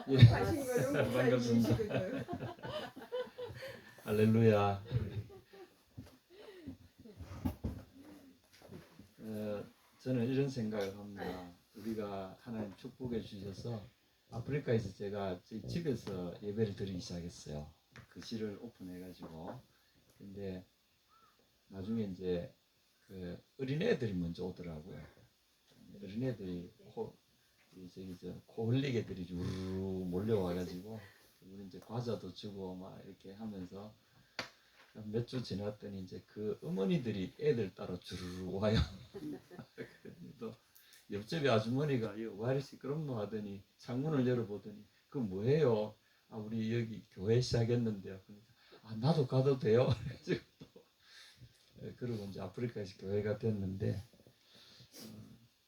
예, 반갑습니다. 할렐루야. 저는 이런 생각을 합니다. 우리가 하나님 축복해 주셔서 아프리카에서 제가 집에서 예배를 드리기 시작했어요. 글씨를 오픈해가지고. 근데 나중에 이제 그 어린애들이 먼저 오더라고요. 어린애들이 코 흘리게 들이 우르르 몰려와가지고 우리 이제 과자도 주고 막 이렇게 하면서 몇 주 지났더니 이제 그 어머니들이 애들 따라 주르르 와요. 또 옆집에 아주머니가 왜 이리 시끄럽노 하더니 창문을 열어보더니 그 뭐예요? 아 우리 여기 교회 시작했는데요. 그러니까 아 나도 가도 돼요? 그러고 이제 아프리카에서 교회가 됐는데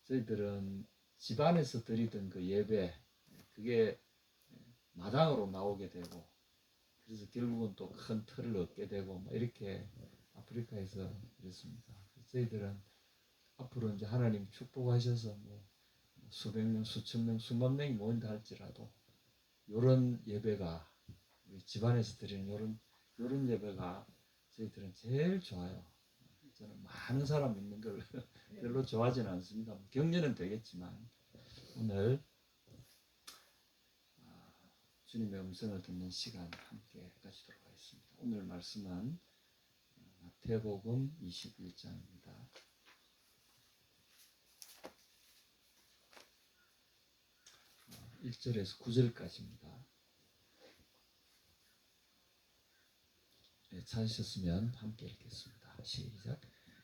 저희들은 집안에서 드리던 그 예배 그게 마당으로 나오게 되고 그래서 결국은 또 큰 틀을 얻게 되고 뭐 이렇게 아프리카에서 그랬습니다. 저희들은 앞으로 이제 하나님 축복하셔서 뭐 수백 명, 수천 명, 수만 명이 모인다 할지라도 이런 예배가 우리 집안에서 드리는 이런 예배가 저희들은 제일 좋아요. 저는 많은 사람 있는 걸 별로 좋아하지는 않습니다. 격려는 되겠지만 오늘 주님의 음성을 듣는 시간 함께 가지도록 하겠습니다. 오늘 말씀은 마태복음 21장입니다. 1절에서 9절까지입니다. 네, 찾으셨으면 함께 읽겠습니다. 시작.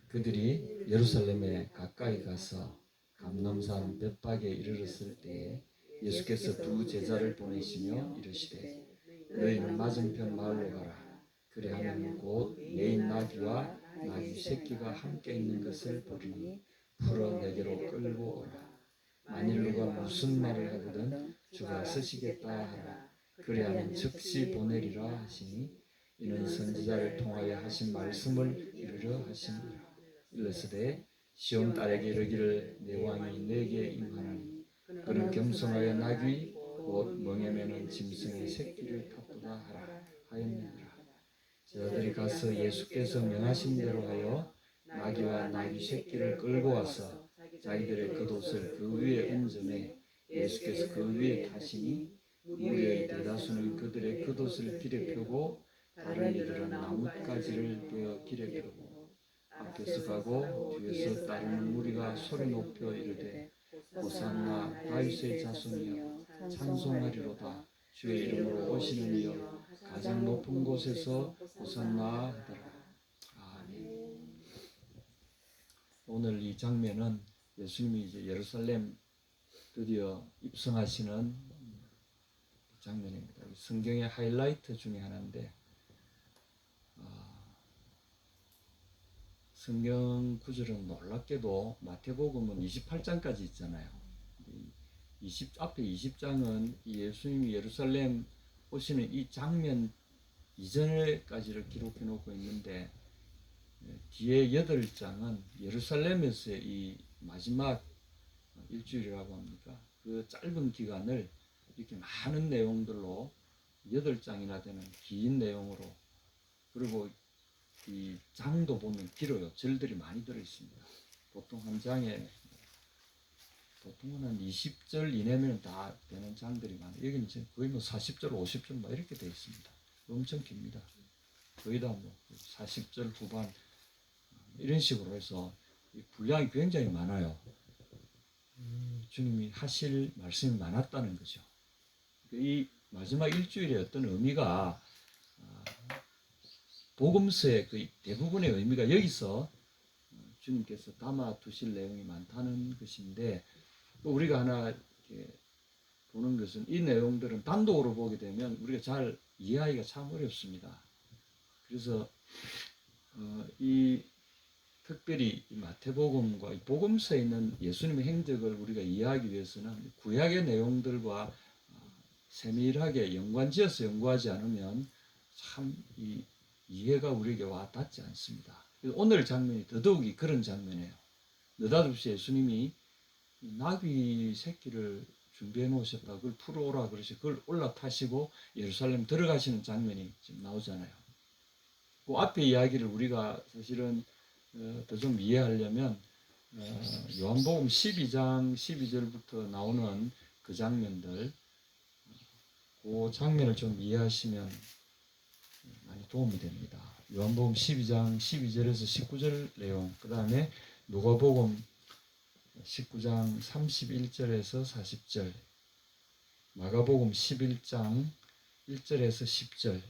그들이 예루살렘에 가까이 가서 감람산 벳박에 이르렀을 때에 예수께서 두 제자를 보내시며 이르시되 너희는 맞은편 마을로 가라. 그리하면 곧 매인 나귀와 나귀 새끼가 함께 있는 것을 보리니 풀어 내게로 끌고 오라. 만일 누가 무슨 말을 하거든 주가 쓰시겠다 하라. 그리하면 즉시 보내리라 하시니 이는 선지자를 통하여 하신 말씀을 이루려 하심이라. 일러스되 시온 딸에게 이르기를 내 왕이 내게 임하나니 그는 겸손하여 나귀 곧 멍에 매는 짐승의 새끼를 타보다 하라 하였느니라. 제자들이 가서 예수께서 명하신 대로 하여 나귀와 나귀 새끼를 끌고 와서 자기들의 겉옷을 그 위에 얹음에 예수께서 그 위에 타시니 무리의 대다수는 그들의 겉옷을 길에 펴고 다른 이들은 나뭇가지를 베어 길에 펴고 앞에서 가고 뒤에서 따르는 무리가 소리 높여 이르되 호산나 다윗의 자손이여 찬송하리로다. 주의 이름으로 오시는 이여 가장 높은 곳에서 호산나 하더라. 아멘. 오늘 이 장면은 예수님이 이제 예루살렘 드디어 입성하시는 장면입니다. 성경의 하이라이트 중에 하나인데 성경 구절은 놀랍게도 마태복음은 28장까지 있잖아요. 앞에 20장은 예수님이 예루살렘 오시는 이 장면 이전까지를 기록해 놓고 있는데 뒤에 8장은 예루살렘에서의 이 마지막 일주일이라고 합니까? 그 짧은 기간을 이렇게 많은 내용들로 8장이나 되는 긴 내용으로 그리고 이 장도 보면 길어요. 절들이 많이 들어 있습니다. 보통 한 장에 보통은 한 20절 이내면 다 되는 장들이 많아요. 여기는 거의 뭐 40절, 50절 뭐 이렇게 되어 있습니다. 엄청 깁니다. 거의 다 뭐 40절 후반 이런 식으로 해서 분량이 굉장히 많아요. 주님이 하실 말씀이 많았다는 거죠. 이 마지막 일주일의 어떤 의미가 복음서의 그 대부분의 의미가 여기서 주님께서 담아 두실 내용이 많다는 것인데 우리가 하나 이렇게 보는 것은 이 내용들은 단독으로 보게 되면 우리가 잘 이해하기가 참 어렵습니다. 그래서 이 특별히 이 마태복음과 이 복음서에 있는 예수님의 행적을 우리가 이해하기 위해서는 구약의 내용들과 세밀하게 연관지어서 연구하지 않으면 참 이 이해가 우리에게 와 닿지 않습니다. 오늘 장면이 더더욱이 그런 장면이에요. 느닷없이 예수님이 나귀 새끼를 준비해 놓으셨다. 그걸 풀어오라 그러시. 그걸 올라타시고 예루살렘 들어가시는 장면이 지금 나오잖아요. 그 앞에 이야기를 우리가 사실은 더 좀 이해하려면 요한복음 12장 12절부터 나오는 그 장면들, 그 장면을 좀 이해하시면 많이 도움이 됩니다. 요한복음 12장 12절에서 19절 내용, 그 다음에 누가복음 19장 31절에서 40절, 마가복음 11장 1절에서 10절,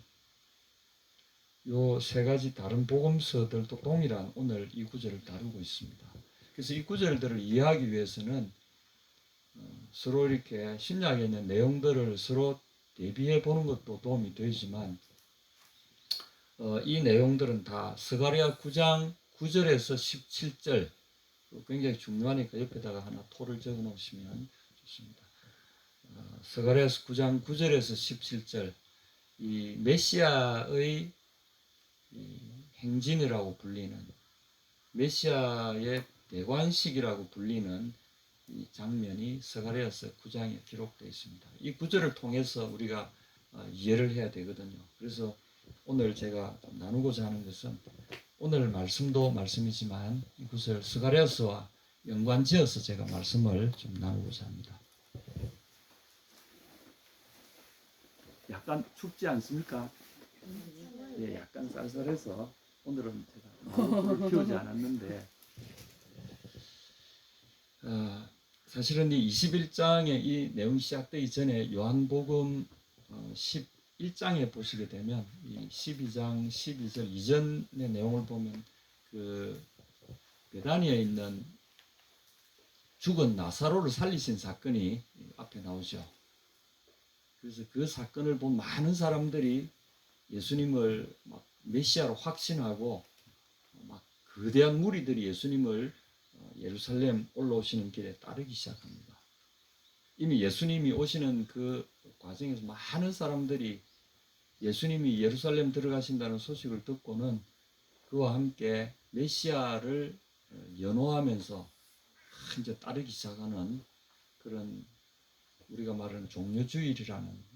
요 세 가지 다른 복음서들도 동일한 오늘 이 구절을 다루고 있습니다. 그래서 이 구절들을 이해하기 위해서는 서로 이렇게 신약에 있는 내용들을 서로 대비해 보는 것도 도움이 되지만 이 내용들은 다 스가랴 9장 9절에서 17절, 굉장히 중요하니까 옆에다가 하나 토를 적어 놓으시면 좋습니다. 스가랴 9장 9절에서 17절, 이 메시아의 행진이라고 불리는, 메시아의 대관식이라고 불리는 이 장면이 스가랴서 9장에 기록되어 있습니다. 이 구절을 통해서 우리가 이해를 해야 되거든요. 그래서 오늘 제가 나누고자 하는 것은, 오늘 말씀도 말씀이지만 이 구절 스가랴서와 연관지어서 제가 말씀을 좀 나누고자 합니다. 약간 춥지 않습니까? 예, 약간 쌀쌀해서 오늘은 제가 마이크를 키우지 않았는데, 사실은 이 21장에 이 내용이 시작되기 전에 요한복음 11장에 보시게 되면 이 12장 12절 이전의 내용을 보면 그 베다니에 있는 죽은 나사로를 살리신 사건이 앞에 나오죠. 그래서 그 사건을 본 많은 사람들이 예수님을 막 메시아로 확신하고, 막 거대한 무리들이 예수님을 예루살렘 올라오시는 길에 따르기 시작합니다. 이미 예수님이 오시는 그 과정에서 많은 사람들이 예수님이 예루살렘 들어가신다는 소식을 듣고는 그와 함께 메시아를 연호하면서 이제 따르기 시작하는, 그런 우리가 말하는 종려주일이라는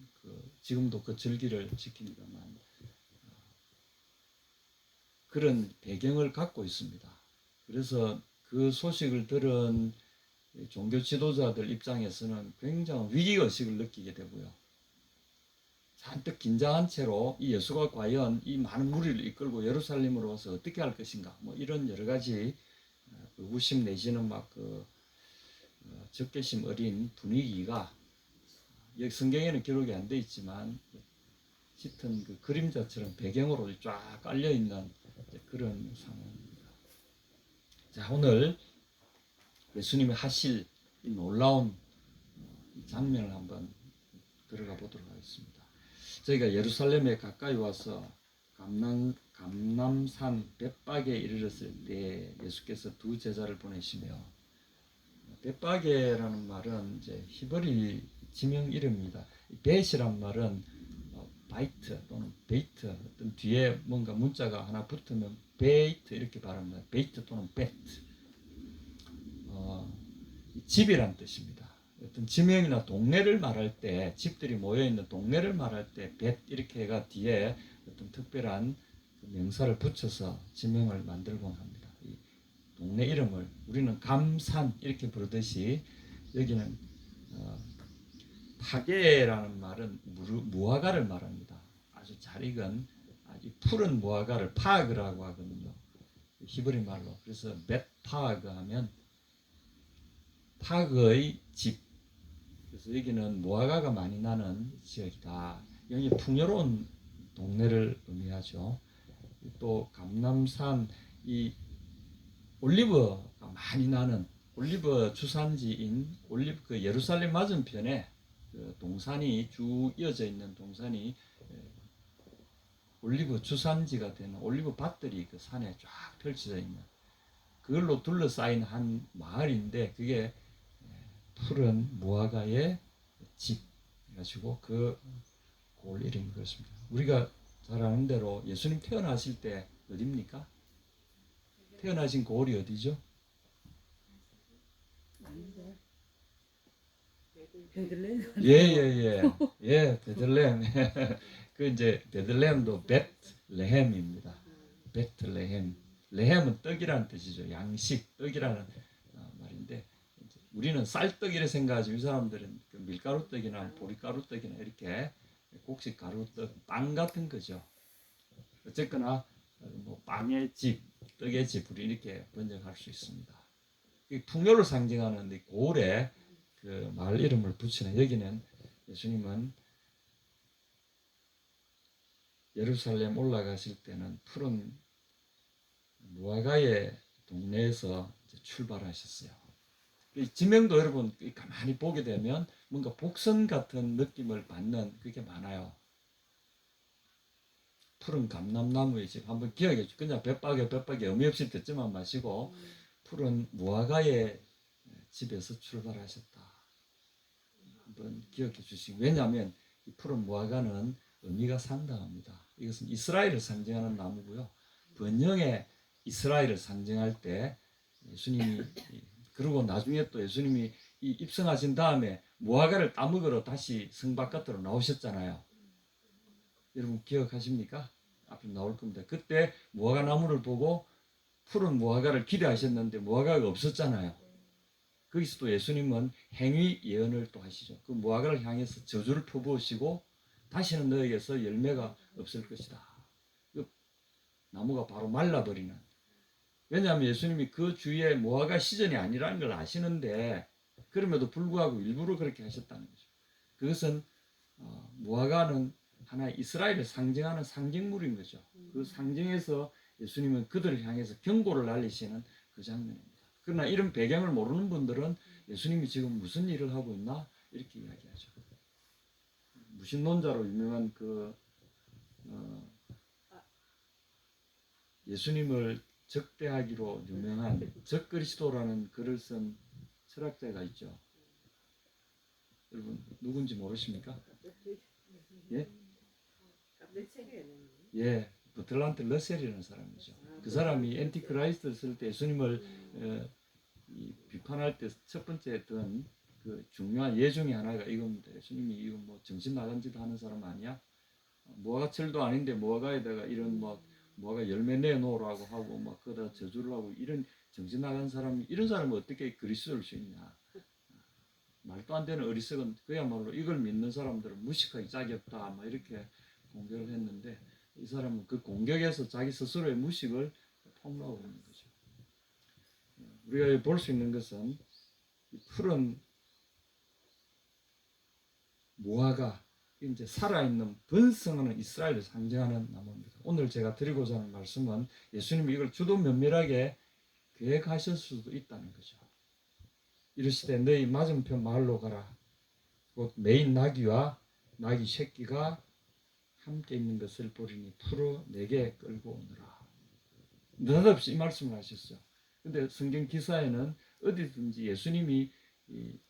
지금도 그 절기를 지킵니다만 그런 배경을 갖고 있습니다. 그래서 그 소식을 들은 종교 지도자들 입장에서는 굉장한 위기의식을 느끼게 되고요. 잔뜩 긴장한 채로 이 예수가 과연 이 많은 무리를 이끌고 예루살렘으로 와서 어떻게 할 것인가, 뭐 이런 여러 가지 의구심 내지는 막 적개심 어린 분위기가, 여기 성경에는 기록이 안 돼 있지만 짙은 그 그림자처럼 배경으로 쫙 깔려 있는 그런 상황입니다. 자, 오늘 예수님이 하실 이 놀라운 장면을 한번 들어가 보도록 하겠습니다. 저희가 예루살렘에 가까이 와서 감람산 벳박에 이르렀을 때 예수께서 두 제자를 보내시며, 벳박에라는 말은 이제 히브리 지명 이름입니다. 벳이란 말은 바이트 또는 베이트, 어떤 뒤에 뭔가 문자가 하나 붙으면 베이트 이렇게 발음합니다. 베이트 또는 베트. 집이란 뜻입니다. 어떤 지명이나 동네를 말할 때, 집들이 모여있는 동네를 말할 때 벳 이렇게가 뒤에 어떤 특별한 명사를 붙여서 지명을 만들곤 합니다. 이 동네 이름을 우리는 감산 이렇게 부르듯이, 여기는 파게라는 말은 무화과를 말합니다. 아주 잘 익은 아주 푸른 무화과를 파그라고 하거든요. 히브리 말로. 그래서 벳파그 하면 파그의 집. 그래서 여기는 무화과가 많이 나는 지역이다. 여기 풍요로운 동네를 의미하죠. 또 감람산, 이 올리브가 많이 나는 올리브 주산지인 그 예루살렘 맞은편에 그 동산이 쭉 이어져 있는 동산이 올리브 주산지가 되는 올리브 밭들이 그 산에 쫙 펼쳐져 있는, 그걸로 둘러싸인 한 마을인데, 그게 푸른 무화과의 집 해가지고 그골 이름이 그렇습니다. 우리가 잘 아는 대로 예수님 태어나실 때 어디입니까? 태어나신 골이 어디죠? 베들레헴. 예, 베들레헴. 그 이제 베들레헴도 벳레헴입니다. 베틀레헴. 레헴은 떡이라는 뜻이죠. 양식, 떡이라는 말인데 이제 우리는 쌀떡이라 생각하지 이 사람들은 그 밀가루 떡이나 보리가루 떡이나 이렇게 곡식 가루 떡, 빵 같은 거죠. 어쨌거나 뭐 빵의 집, 떡의 집 우리 이렇게 번역할 수 있습니다. 이 풍요를 상징하는 이 고을에 그 마을 이름을 붙이는 여기는 예수님은 예루살렘 올라가실 때는 푸른 무화과의 동네에서 출발하셨어요. 이 지명도 여러분 가만히 보게 되면 뭔가 복선 같은 느낌을 받는 그게 많아요. 푸른 감람나무의 집 한번 기억해 주세요. 그냥 벳박에 의미 없이 듣지만 마시고 푸른 무화과의 집에서 출발하셨다. 한번 기억해 주시고 왜냐하면 이 푸른 무화과는 의미가 상당합니다. 이것은 이스라엘을 상징하는 나무고요. 번영의 이스라엘을 상징할 때 예수님이 그리고 나중에 또 예수님이 이 입성하신 다음에 무화과를 따먹으러 다시 성 바깥으로 나오셨잖아요. 여러분 기억하십니까? 앞으로 나올 겁니다. 그때 무화과 나무를 보고 푸른 무화과를 기대하셨는데 무화과가 없었잖아요. 거기서 또 예수님은 행위 예언을 또 하시죠. 그 무화과를 향해서 저주를 퍼부으시고 다시는 너에게서 열매가 없을 것이다. 그 나무가 바로 말라버리는. 왜냐하면 예수님이 그 주위에 무화과 시즌이 아니라는 걸 아시는데 그럼에도 불구하고 일부러 그렇게 하셨다는 거죠. 그것은 무화과는 하나의 이스라엘을 상징하는 상징물인 거죠. 그 상징에서 예수님은 그들을 향해서 경고를 날리시는 그 장면입니다. 그러나 이런 배경을 모르는 분들은 예수님이 지금 무슨 일을 하고 있나 이렇게 이야기하죠. 무신론자로 유명한 그 예수님을 적대하기로 유명한 적그리스도라는 글을 쓴 철학자가 있죠. 여러분 누군지 모르십니까? 예? 예, 버틀란트 러셀이라는 사람이죠. 그 사람이 엔티크라이스트를 쓸 때 예수님을 비판할 때 첫 번째 했던 그 중요한 예 중에 하나가 이겁니다. 예수님이 이거 뭐 정신 나간 짓 하는 사람 아니야? 무화과철도 아닌데 무화과에다가 이런 뭐 무화과 열매 내놓으라고 하고 막 거기다 저주를 하고 이런 정신 나간 사람이 이런 사람은 어떻게 그리스도를 수 있냐? 말도 안 되는 어리석은 그야말로 이걸 믿는 사람들은 무식하기 짝이 없다 막 이렇게 공격을 했는데 이 사람은 그 공격에서 자기 스스로의 무식을 폭로하고 있는 거죠. 우리가 볼 수 있는 것은 푸른 무화과 이제 살아있는 번성하는 이스라엘을 상징하는 나무입니다. 오늘 제가 드리고자 하는 말씀은 예수님이 이걸 주도 면밀하게 계획하실 수도 있다는 거죠. 이르시되 너희 맞은편 마을로 가라. 곧 메인 나귀와 나귀 새끼가 함께 있는 것을 보리니 풀어 내게 끌고 오너라. 느닷없이 이 말씀을 하셨어요. 근데 성경 기사에는 어디든지 예수님이 이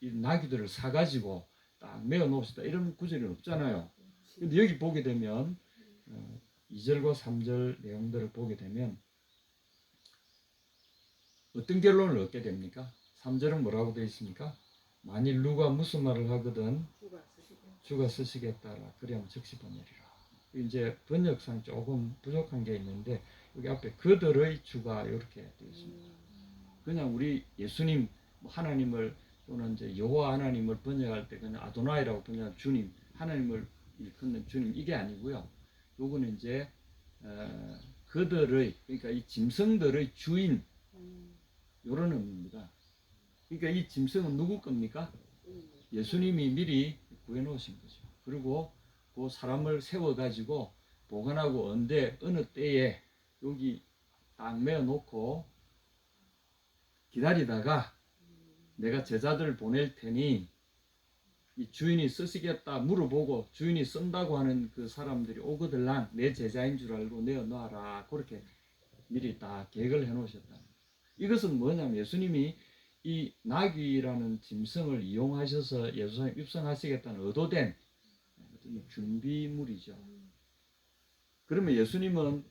나귀들을 사가지고 딱 메어 놓으시다 이런 구절이 없잖아요. 근데 여기 보게 되면 2절과 3절 내용들을 보게 되면 어떤 결론을 얻게 됩니까? 3절은 뭐라고 되어 있습니까? 만일 누가 무슨 말을 하거든 주가 쓰시겠다라 그리하면 즉시 보내리라. 이제 번역상 조금 부족한 게 있는데 여기 앞에 그들의 주가 이렇게 되어 있습니다. 그냥 우리 예수님 하나님을 또는 이제 여호와 하나님을 번역할 때 그냥 아도나이라고 번역한 주님, 하나님을 일컫는 주님 이게 아니고요. 요거는 이제 그들의 그러니까 이 짐승들의 주인 이런 의미입니다. 그러니까 이 짐승은 누구 겁니까? 예수님이 미리 구해놓으신 거죠. 그리고 그 사람을 세워가지고 보관하고 언제 어느 때에 여기 딱 메어놓고 기다리다가 내가 제자들을 보낼 테니 이 주인이 쓰시겠다 물어보고 주인이 쓴다고 하는 그 사람들이 오거들랑 내 제자인 줄 알고 내어놔라 그렇게 미리 다 계획을 해놓으셨다. 이것은 뭐냐면 예수님이 이 나귀라는 짐승을 이용하셔서 예수님 입성하시겠다는 의도된 준비물이죠. 그러면 예수님은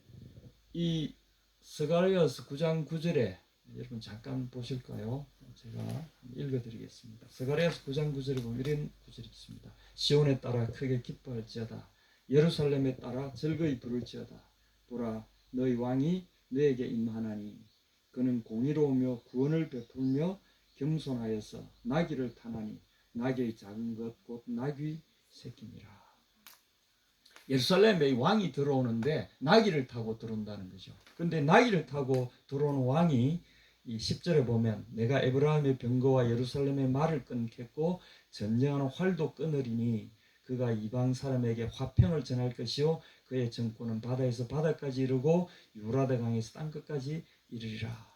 이 스가랴서 9장 9절에 여러분 잠깐 보실까요? 제가 읽어드리겠습니다. 스가랴서 9장 9절에 보면 이런 구절이 있습니다. 시온에 따라 크게 기뻐할지어다. 예루살렘에 따라 즐거이 부를지어다. 보라, 너희 왕이 너에게 임하나니 그는 공의로우며 구원을 베풀며 겸손하여서 나귀를 타나니 나귀의 작은 것 곧 나귀 새끼니라. 예루살렘에 왕이 들어오는데 나귀를 타고 들어온다는 거죠. 근데 나귀를 타고 들어오는 왕이 이 10절에 보면 내가 에브라임의 병거와 예루살렘의 말을 끊겠고 전쟁하는 활도 끊으리니 그가 이방 사람에게 화평을 전할 것이요 그의 정권은 바다에서 바다까지 이르고 유라데 강에서 땅끝까지 이르리라.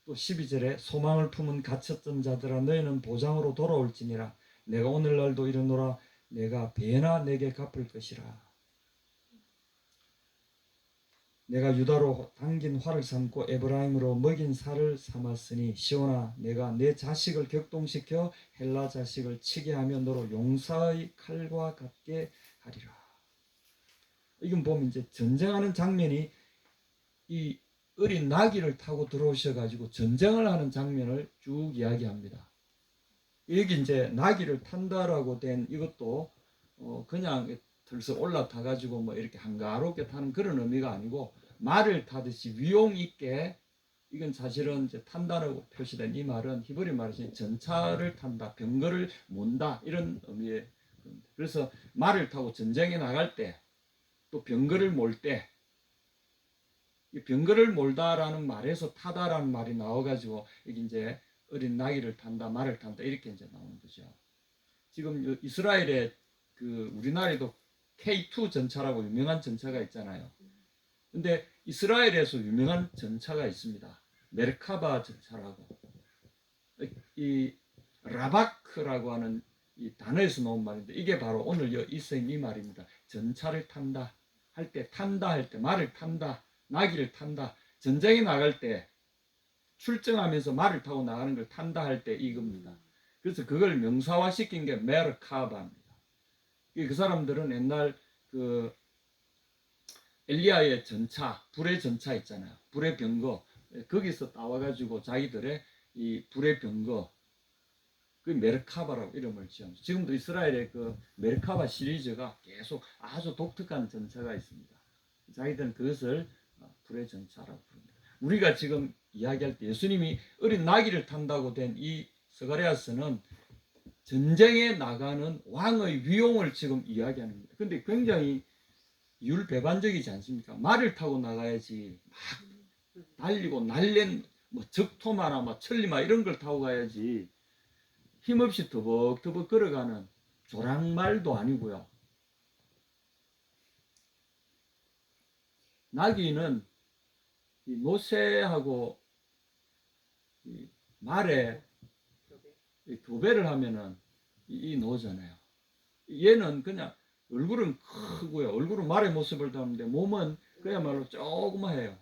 또 12절에 소망을 품은 갇혔던 자들아 너희는 보장으로 돌아올지니라. 내가 오늘날도 이르노라. 내가 배나 내게 갚을 것이라. 내가 유다로 당긴 활을 삼고 에브라임으로 먹인 살을 삼았으니 시온아 내가 내 자식을 격동시켜 헬라 자식을 치게 하며 너로 용사의 칼과 같게 하리라. 이건 보면 이제 전쟁하는 장면이 이 어린 나귀를 타고 들어오셔가지고 전쟁을 하는 장면을 쭉 이야기합니다. 여기 이제 나귀를 탄다라고 된 이것도 그냥 들썩 올라타가지고 뭐 이렇게 한가롭게 타는 그런 의미가 아니고 말을 타듯이 위용 있게 이건 사실은 이제 탄다라고 표시된 이 말은 히브리 말에서 전차를 탄다, 병거를 몬다 이런 의미의 그래서 말을 타고 전쟁에 나갈 때 또 병거를 몰 때 이 병거를 몰다라는 말에서 타다라는 말이 나와가지고 여기 이제 어린 나귀를 탄다, 말을 탄다 이렇게 이제 나오는 거죠. 지금 이스라엘에 그 우리나라에도 K2 전차라고 유명한 전차가 있잖아요. 근데 이스라엘에서 유명한 전차가 있습니다. 메르카바 전차라고. 이 라바크라고 하는 이 단어에서 나온 말인데 이게 바로 오늘 이 쓰인 이 말입니다. 전차를 탄다 할 때 탄다 할 때 말을 탄다 나귀를 탄다 전쟁에 나갈 때 출정하면서 말을 타고 나가는 걸 탄다 할 때 이겁니다. 그래서 그걸 명사화 시킨 게 메르카바입니다. 그 사람들은 옛날 그 엘리야의 전차, 불의 전차 있잖아요. 불의 병거. 거기서 따와가지고 자기들의 이 불의 병거, 그 메르카바라고 이름을 지었습니다. 지금도 이스라엘의 그 메르카바 시리즈가 계속 아주 독특한 전차가 있습니다. 자기들은 그것을 불의 전차라고 부릅니다. 우리가 지금 이야기할 때 예수님이 어린 나귀를 탄다고 된 이 스가랴서는 전쟁에 나가는 왕의 위용을 지금 이야기하는 겁니다. 근데 굉장히 율배반적이지 않습니까? 말을 타고 나가야지 막 달리고 날랜 뭐 적토마나 뭐 천리마 이런 걸 타고 가야지 힘없이 더벅더벅 걸어가는 조랑말도 아니고요. 나귀는 이 노새하고 이 말에 교배를 하면은 이 노잖아요. 얘는 그냥 얼굴은 크고요. 얼굴은 말의 모습을 담는데 몸은 그야말로 조그마해요.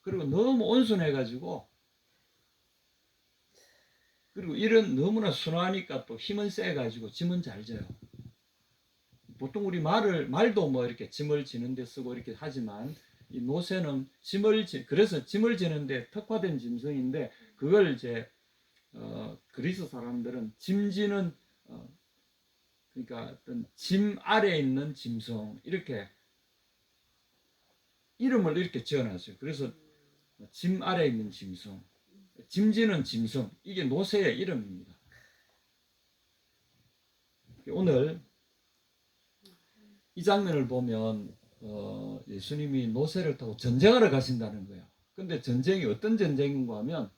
그리고 너무 온순해가지고 그리고 이런 너무나 순하니까 또 힘은 세가지고 짐은 잘 져요. 보통 우리 말도 뭐 이렇게 짐을 지는 데 쓰고 이렇게 하지만 이 노새는 그래서 짐을 지는데 특화된 짐승인데 그걸 이제 그리스 사람들은 짐지는 그러니까 어떤 짐 아래에 있는 짐승 이렇게 이름을 이렇게 지어놨어요. 그래서 짐 아래에 있는 짐승, 짐지는 짐승 이게 노새의 이름입니다. 오늘 이 장면을 보면 예수님이 노새를 타고 전쟁하러 가신다는 거예요. 근데 전쟁이 어떤 전쟁인가 하면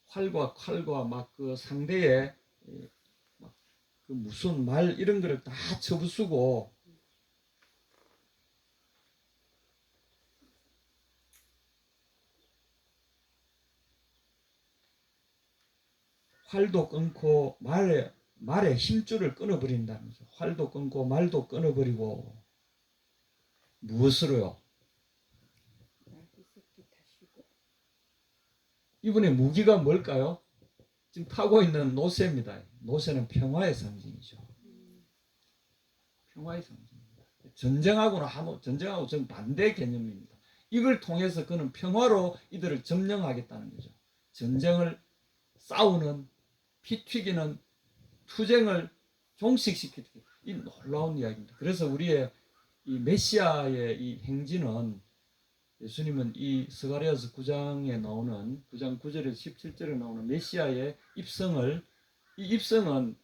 활과 칼과 막 그 상대의 막 그 무슨 말 이런 거를 다 쳐부수고 활도 끊고 말의 힘줄을 끊어버린다는 거죠. 활도 끊고 말도 끊어버리고 무엇으로요? 이분의 무기가 뭘까요? 지금 타고 있는 노새입니다. 노새는 평화의 상징이죠. 평화의 상징입니다. 전쟁하고는 전쟁하고 전 반대 개념입니다. 이걸 통해서 그는 평화로 이들을 점령하겠다는 거죠. 전쟁을 싸우는, 피 튀기는 투쟁을 종식시키는 이 놀라운 이야기입니다. 그래서 우리의 이 메시아의 이 행진은, 예수님은 이 스가랴서 9장에 나오는 9장 9절에서 17절에 나오는 메시아의 입성을, 이 입성은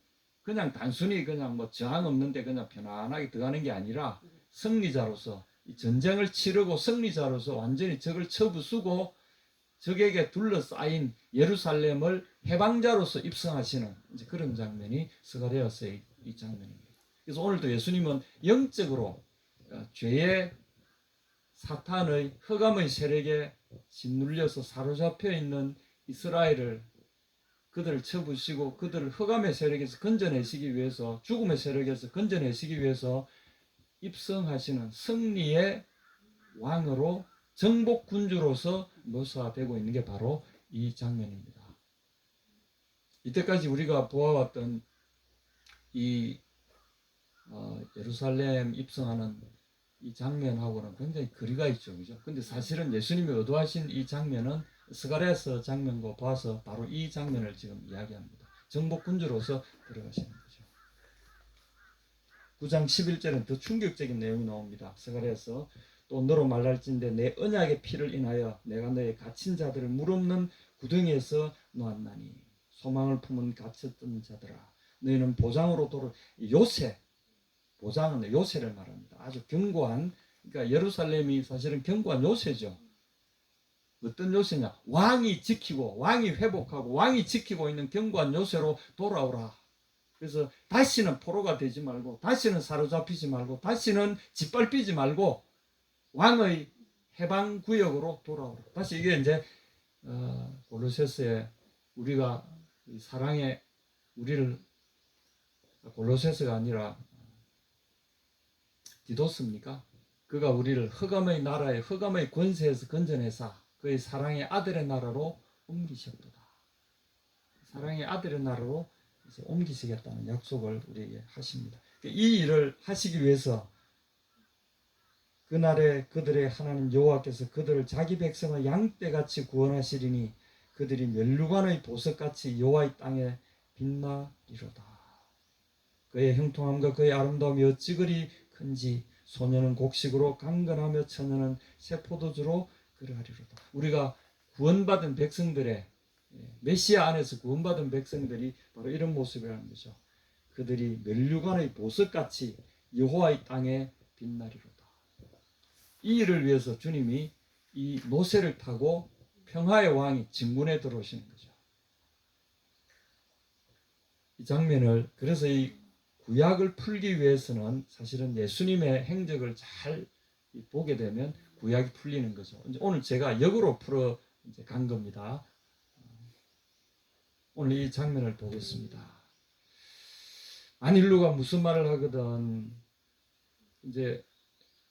그냥 단순히 그냥 뭐 저항 없는데 그냥 편안하게 들어가는 게 아니라 승리자로서, 이 전쟁을 치르고 승리자로서 완전히 적을 쳐부수고 적에게 둘러싸인 예루살렘을 해방자로서 입성하시는 이제 그런 장면이 스가랴서의 이 장면입니다. 그래서 오늘도 예수님은 영적으로 죄의 사탄의 흑암의 세력에 짓눌려서 사로잡혀 있는 이스라엘을, 그들을 쳐부시고 그들을 흑암의 세력에서 건져내시기 위해서, 죽음의 세력에서 건져내시기 위해서 입성하시는 승리의 왕으로, 정복 군주로서 묘사되고 있는 게 바로 이 장면입니다. 이때까지 우리가 보아왔던 이 예루살렘 입성하는 이 장면하고는 굉장히 거리가 있죠, 그죠? 근데 사실은 예수님이 의도하신 이 장면은 스가랴서 장면과 봐서 바로 이 장면을 지금 이야기합니다. 정복 군주로서 들어가시는 거죠. 9장 11절은 더 충격적인 내용이 나옵니다. 스가랴서 또 너로 말할진대 내 언약의 피를 인하여 내가 너의 갇힌 자들을 물없는 구덩이에서 놓았나니 소망을 품은 갇혔던 자들아 너희는 보장으로 돌을. 요새, 보장은 요새를 말합니다. 아주 견고한, 그러니까 예루살렘이 사실은 견고한 요새죠. 어떤 요새냐? 왕이 지키고 왕이 회복하고 왕이 지키고 있는 견고한 요새로 돌아오라. 그래서 다시는 포로가 되지 말고, 다시는 사로잡히지 말고, 다시는 짓밟히지 말고 왕의 해방 구역으로 돌아오라. 다시 이게 이제 골로새서에 우리가 사랑의 우리를, 골로새서가 아니라 디도스입니까? 그가 우리를 흑암의 나라의 흑암의 권세에서 건져내사 그의 사랑의 아들의 나라로 옮기셨도다. 사랑의 아들의 나라로 이제 옮기시겠다는 약속을 우리에게 하십니다. 이 일을 하시기 위해서 그날에 그들의 하나님 여호와께서 그들을 자기 백성의 양떼같이 구원하시리니 그들이 멸류관의 보석같이 여호와의 땅에 빛나리로다. 그의 형통함과 그의 아름다움이 어찌 그리 큰지 소년은 곡식으로 강건하며 처녀는 새 포도주로 그러하리로다. 우리가 구원받은 백성들의, 메시아 안에서 구원받은 백성들이 바로 이런 모습이라는 거죠. 그들이 멸류관의 보석같이 여호와의 땅에 빛나리로다. 이 일을 위해서 주님이 이 노새를 타고 평화의 왕이 진군에 들어오시는 거죠. 이 장면을, 그래서 이 구약을 풀기 위해서는 사실은 예수님의 행적을 잘 보게 되면 구약이 풀리는 거죠. 오늘 제가 역으로 풀어 간 겁니다. 오늘 이 장면을 보겠습니다. 안일루가 무슨 말을 하거든, 이제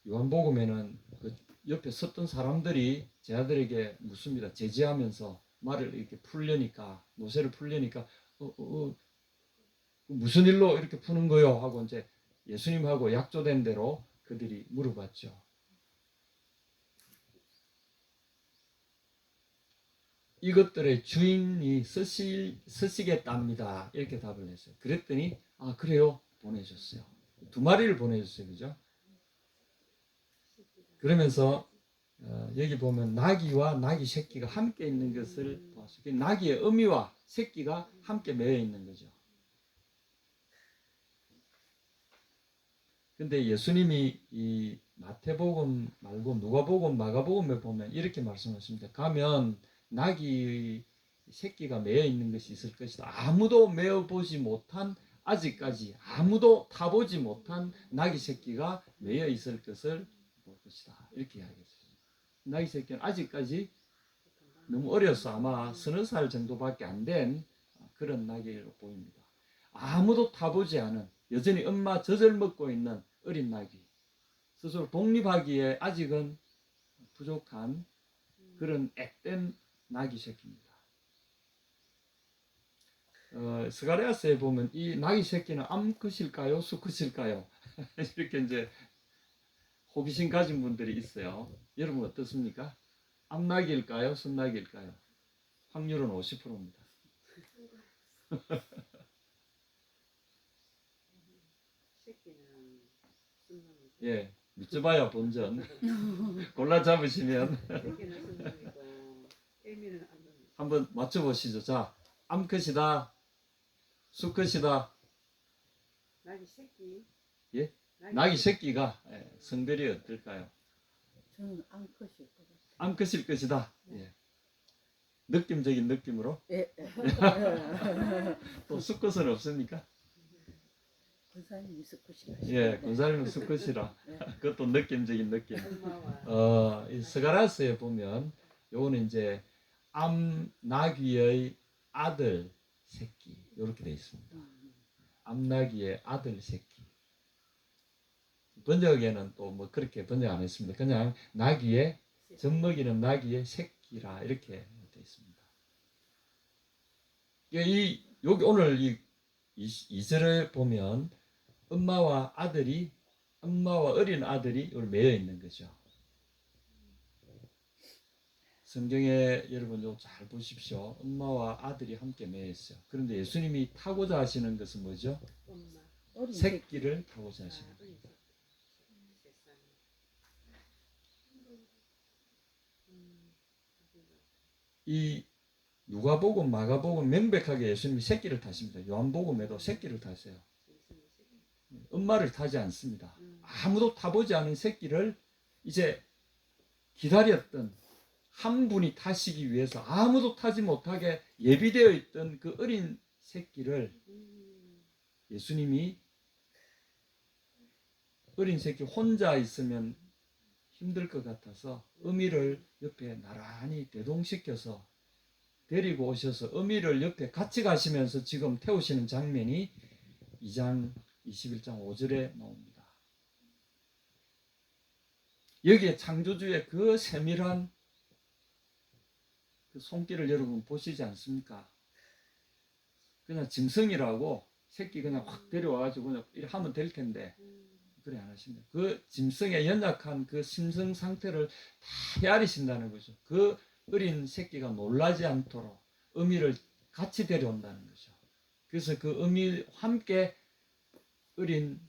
요한복음에는 그 옆에 섰던 사람들이 제 아들에게 묻습니다. 제지하면서 말을 이렇게 풀려니까, 노새를 풀려니까 무슨 일로 이렇게 푸는 거요? 하고 이제 예수님하고 약조된 대로 그들이 물어봤죠. 이것들의 주인이 쓰시겠답니다. 이렇게 답을 했어요. 그랬더니 아 그래요? 보내줬어요. 두 마리를 보내줬어요. 그죠? 그러면서 여기 보면 나귀와 나귀 새끼가 함께 있는 것을 보았어요. 나귀의 어미와 새끼가 함께 매여 있는 거죠. 근데 예수님이 이 마태복음 말고 누가복음, 마가복음에 보면 이렇게 말씀하십니다. 가면 나귀의 새끼가 매여 있는 것이 있을 것이다. 아무도 매어 보지 못한, 아직까지 아무도 타보지 못한 나귀 새끼가 매여 있을 것을 볼 것이다. 이렇게 이야기했어요. 나귀 새끼는 아직까지 너무 어려서 아마 서너 살 정도밖에 안 된 그런 나귀로 보입니다. 아무도 타보지 않은, 여전히 엄마 젖을 먹고 있는 어린 나귀, 스스로 독립하기에 아직은 부족한 그런 앳된 나귀 새끼입니다. 스가랴서에 보면 이 나귀 새끼는 암컷일까요, 수컷일까요? 이렇게 이제 호기심 가진 분들이 있어요. 여러분 어떻습니까? 암낙일까요? 순낙일까요? 확률은 50%입니다. 예, 믿져봐야 본전. 골라 잡으시면 한번 맞춰보시죠. 자, 암컷이다, 수컷이다. 낙이 새끼. 예? 낙이 새끼가 성별이 어떨까요? 저는 암컷일 것 같아요. 암컷일 것이다. 예. 느낌적인 느낌으로. 예. 또 수컷은 없습니까? 군사님이 수컷이라. 예, 군사님은 수컷이라. 네. 그것도 느낌적인 느낌. 엄마와 이 스가랴서에 보면 요거는 이제 암나귀의 아들 새끼 이렇게 돼 있습니다. 암나귀의 아들 새끼. 번역에는 또 뭐 그렇게 번역 안 했습니다. 그냥 나귀의 젖먹이는 나귀의 새끼라 이렇게 돼 있습니다. 여기 오늘 이 2절에 보면 엄마와 어린 아들이 여기 매여 있는 거죠. 성경에 여러분 요 잘 보십시오. 엄마와 아들이 함께 매여 있어요. 그런데 예수님이 타고자 하시는 것은 뭐죠? 어린 새끼를 타고자 하시는 거예요. 이 누가복음, 마가복음 명백하게 예수님이 새끼를 타십니다. 요한복음에도 새끼를 타세요. 엄마를 타지 않습니다. 아무도 타보지 않은 새끼를 이제 기다렸던 한 분이 타시기 위해서 아무도 타지 못하게 예비되어 있던 그 어린 새끼를 예수님이 어린 새끼 혼자 있으면 힘들 것 같아서 어미를 옆에 나란히 대동시켜서 데리고 오셔서 어미를 옆에 같이 가시면서 지금 태우시는 장면이 2장 21장 5절에 나옵니다. 여기에 창조주의 그 세밀한 그 손길을 여러분 보시지 않습니까? 그냥 짐승이라고 새끼 그냥 확 데려와가지고 그냥 이렇게 하면 될 텐데 그래 안 하십니다. 그 짐승의 연약한 그 심성 상태를 다 헤아리신다는 거죠. 그 어린 새끼가 놀라지 않도록 어미를 같이 데려온다는 거죠. 그래서 그 어미와 함께 어린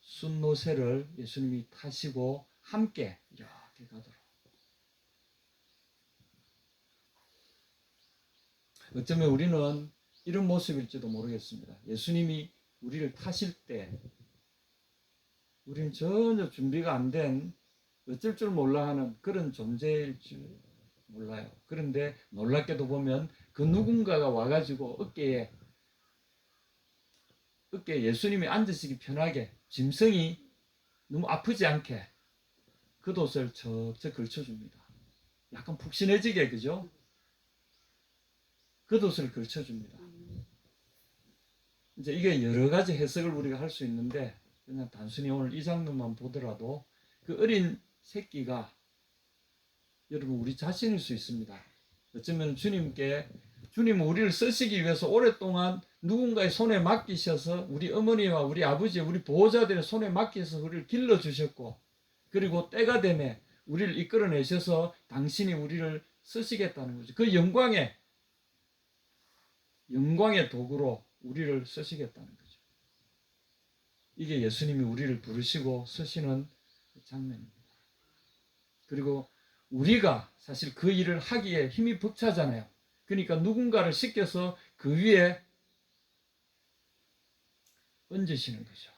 순노새를 예수님이 타시고 함께 이렇게 가도록. 어쩌면 우리는 이런 모습일지도 모르겠습니다. 예수님이 우리를 타실 때 우리는 전혀 준비가 안 된 어쩔 줄 몰라 하는 그런 존재일 줄 몰라요. 그런데 놀랍게도 보면 그 누군가가 와가지고 어깨에 예수님이 앉으시기 편하게 짐승이 너무 아프지 않게 겉옷을 척척 걸쳐줍니다. 약간 푹신해지게, 그죠? 겉옷을 걸쳐줍니다. 이제 이게 여러 가지 해석을 우리가 할 수 있는데 그냥 단순히 오늘 이 장면만 보더라도 그 어린 새끼가 여러분 우리 자신일 수 있습니다. 어쩌면 주님은 우리를 쓰시기 위해서 오랫동안 누군가의 손에 맡기셔서 우리 어머니와 우리 아버지, 우리 보호자들의 손에 맡겨서 우리를 길러주셨고 그리고 때가 되매 우리를 이끌어내셔서 당신이 우리를 쓰시겠다는 거죠. 그 영광의 도구로 우리를 쓰시겠다는 거죠. 이게 예수님이 우리를 부르시고 쓰시는 장면입니다. 그리고 우리가 사실 그 일을 하기에 힘이 벅차잖아요. 그러니까 누군가를 시켜서 그 위에 얹으시는 거죠.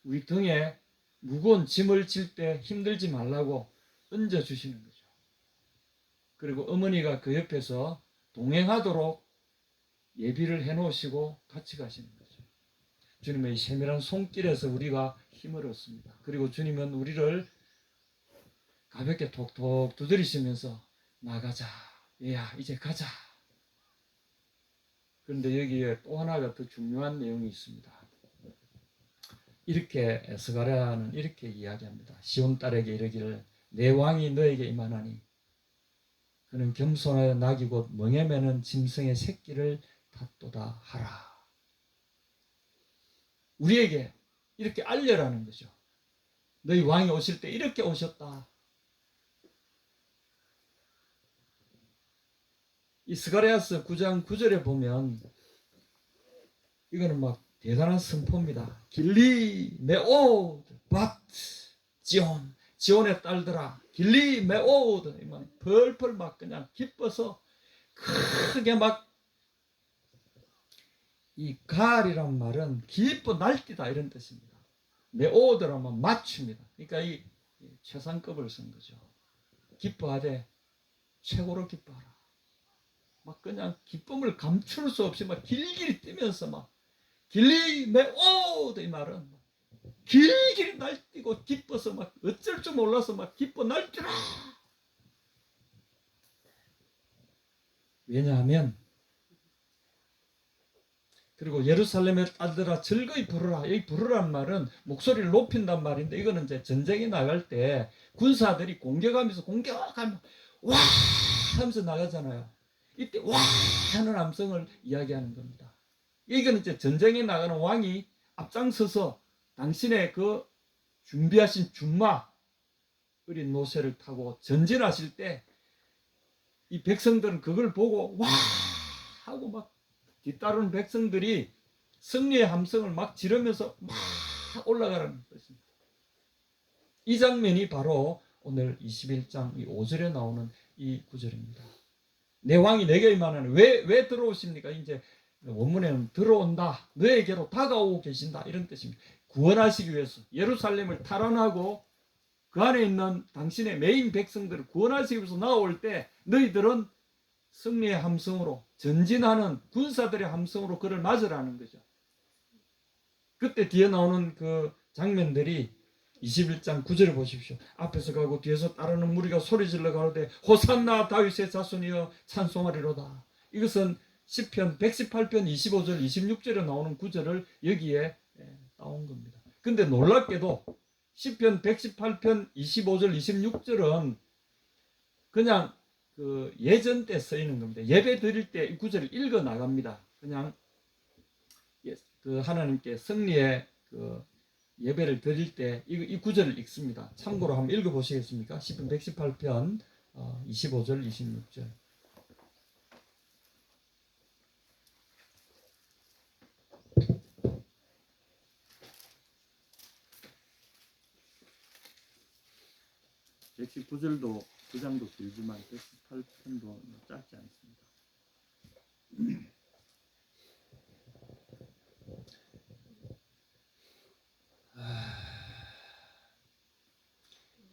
우리 등에 무거운 짐을 질 때 힘들지 말라고 얹어주시는 거죠. 그리고 어머니가 그 옆에서 동행하도록 예비를 해놓으시고 같이 가시는 거죠. 주님의 이 세밀한 손길에서 우리가 힘을 얻습니다. 그리고 주님은 우리를 가볍게 톡톡 두드리시면서 나가자. 얘야 이제 가자. 그런데 여기에 또 하나가 더 중요한 내용이 있습니다. 이렇게 스가랴는 이렇게 이야기합니다. 시온 딸에게 이르기를 내 왕이 너에게 임하나니 그는 겸손하여 낙이 곧 멍에 매는 짐승의 새끼를 탔도다 하라. 우리에게 이렇게 알려라는 거죠. 너희 왕이 오실 때 이렇게 오셨다. 이 스가랴서 9장 9절에 보면 이거는 막 대단한 선포입니다. 길리 메오드 밭 지온, 지온의 딸들아 길리 메오드, 펄펄 막 그냥 기뻐서 크게 막, 이 가을이란 말은 기뻐 날뛰다 이런 뜻입니다. 메오드라면 맞춥니다. 그러니까 이 최상급을 쓴 거죠. 기뻐하되 최고로 기뻐하라. 막 그냥 기쁨을 감출 수 없이 막 길길이 뛰면서 막 길리 메오드, 이 말은 길길이 날뛰고 기뻐서 막 어쩔 줄 몰라서 막 기뻐 날뛰라. 왜냐하면, 그리고 예루살렘의 딸들아 즐거이 부르라. 이 부르란 말은 목소리를 높인단 말인데, 이거는 이제 전쟁에 나갈 때 군사들이 공격하면서 와 하면서 나가잖아요. 이때 와 하는 함성을 이야기하는 겁니다. 이거는 이제 전쟁에 나가는 왕이 앞장서서 당신의 그 준비하신 준마 어린 노새를 타고 전진하실 때 이 백성들은 그걸 보고 와 하고 막 뒤따르는 백성들이 승리의 함성을 막 지르면서 막 올라가라는 것입니다. 이 장면이 바로 오늘 21장 5절에 나오는 이 구절입니다. 내 왕이 내게 임하나니 왜 들어오십니까? 이제 원문에는 들어온다, 너에게로 다가오고 계신다 이런 뜻입니다. 구원하시기 위해서 예루살렘을 탈환하고 그 안에 있는 당신의 메인 백성들을 구원하시기 위해서 나올 때 너희들은 승리의 함성으로, 전진하는 군사들의 함성으로 그를 맞으라는 거죠. 그때 뒤에 나오는 그 장면들이 21장 9절을 보십시오. 앞에서 가고 뒤에서 따르는 무리가 소리질러 가로되 호산나 다윗의 자손이여 찬송하리로다. 이것은 시편 118편 25절 26절에 나오는 구절을 여기에 따온 겁니다. 근데 놀랍게도 시편 118편 25절 26절은 그냥 그 예전 때 쓰이는 겁니다. 예배 드릴 때 이 구절을 읽어 나갑니다. 그냥 그 하나님께 승리의 그 예배를 드릴 때 이 구절을 읽습니다. 참고로 한번 읽어 보시겠습니까? 시편 118편 25절 26절. 역시 9절도 9장도 길지만 118편도 짧지 않습니다.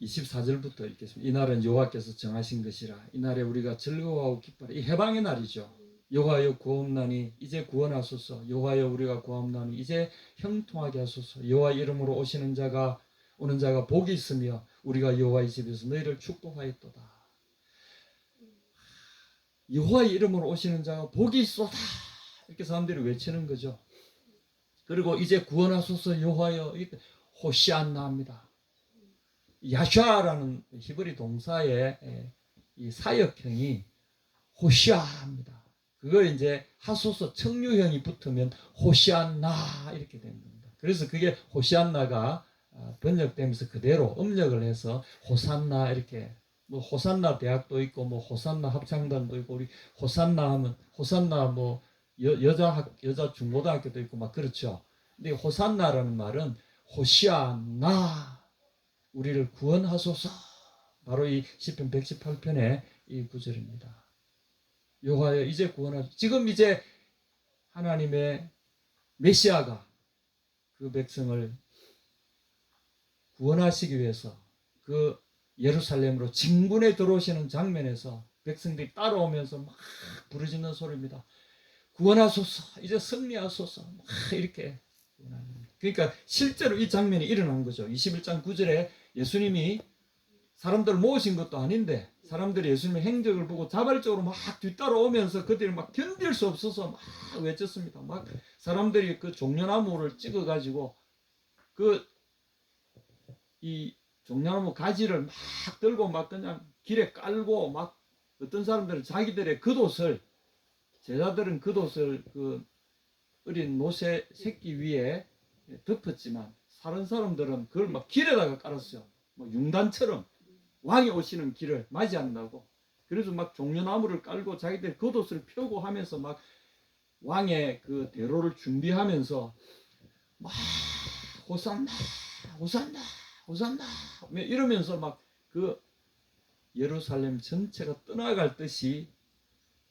24절부터 읽겠습니다. 이날은 여호와께서 정하신 것이라. 이날에 우리가 즐거워하고 기뻐하라. 이 해방의 날이죠. 여호와여 구원나니 이제 구원하소서. 여호와여 우리가 구원나니 이제 형통하게 하소서. 여호와 이름으로 오는 자가 복이 있으며 우리가 여호와의 집에서 너희를 축복하였도다. 여호와의 이름으로 오시는 자가 복이 있소다. 이렇게 사람들이 외치는 거죠. 그리고 이제 구원하소서 여호와여, 호시안나 합니다. 야샤라는 히브리 동사의 이 사역형이 호시아입니다. 그걸 이제 하소서 청류형이 붙으면 호시안나 이렇게 되는 겁니다. 그래서 그게 호시안나가 번역되면서 그대로 음력을 해서 호산나 이렇게, 뭐 호산나 대학도 있고 뭐 호산나 합창단도 있고, 우리 호산나 하면 호산나 뭐 여자 중고등학교도 있고 막 그렇죠. 근데 호산나라는 말은 호시아나, 우리를 구원하소서. 바로 이 시편 118편의 이 구절입니다. 여호와여 이제 구원하소서. 지금 이제 하나님의 메시아가 그 백성을 구원하시기 위해서 그 예루살렘으로 진군에 들어오시는 장면에서 백성들이 따라오면서 막 부르짖는 소리입니다. 구원하소서, 이제 승리하소서, 막 이렇게. 그러니까 실제로 이 장면이 일어난 거죠. 21장 9절에 예수님이 사람들을 모으신 것도 아닌데 사람들이 예수님의 행적을 보고 자발적으로 막 뒤따라오면서 그들이 막 견딜 수 없어서 막 외쳤습니다. 막 사람들이 그 종려나무를 찍어가지고 이 종려나무 가지를 막 들고 막 그냥 길에 깔고, 막 어떤 사람들은 자기들의 겉옷을, 제자들은 겉옷을 그 어린 노새 새끼 위에 덮었지만 다른 사람들은 그걸 막 길에다가 깔았어요. 뭐 융단처럼 왕이 오시는 길을 맞이한다고. 그래서 막 종려나무를 깔고 자기들 겉옷을 펴고 하면서 막 왕의 그 대로를 준비하면서 막 호산나 호산나 호산나 이러면서 막 그 예루살렘 전체가 떠나갈 듯이